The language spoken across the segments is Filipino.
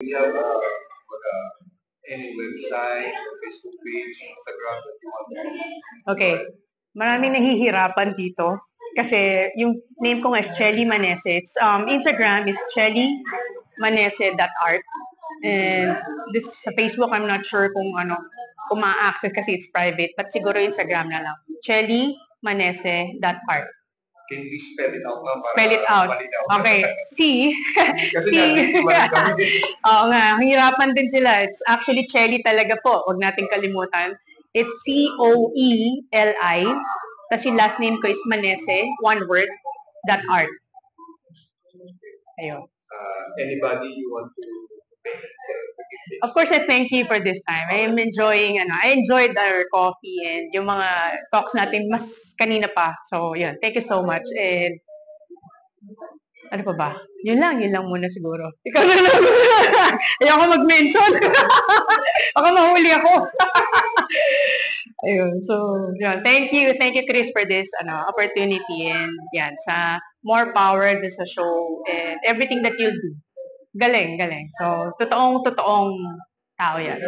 you have any website, Facebook page, Instagram that you want to? Okay. Maraming nahihirapan dito. Kasi yung name ko nga is Chelly Manese. It's, Instagram is chellymanese.art. And this sa Facebook, I'm not sure kung kung ma-access kasi it's private. But siguro Instagram na lang. chellymanese.art. Can you spell it out na? Spell it out. Okay. C. Kasi C. natin kami. Oo nga, hirapan din sila. It's actually Chelly talaga po. Huwag natin kalimutan. It's C-O-E-L-I. Tapos yung last name ko is Manese, one word, .art. Ayun. Anybody you want to thank? Of course, I thank you for this time. I am enjoying, I enjoyed our coffee and yung mga talks natin mas kanina pa. So, yun. Thank you so much. And, ano pa ba? Yun lang muna siguro. Ikaw na lang. Ayoko mag-mention. Baka mahuli ako. Ayun. So, yun. Thank you, Chris, for this opportunity. And, yan, sa more power sa show and everything that you do. Galing. So, totoong tao yan.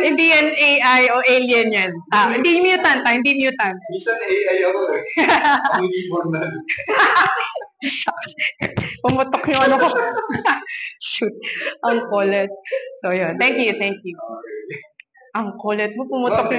Hindi yan AI o alien yan. Hindi mutant. Minsan AI ako eh. Ako hindi born na. Pumutok yung ano ko. Shoot. Ang kulit. So, yun. Thank you. Ang kulit mo, pumutok yung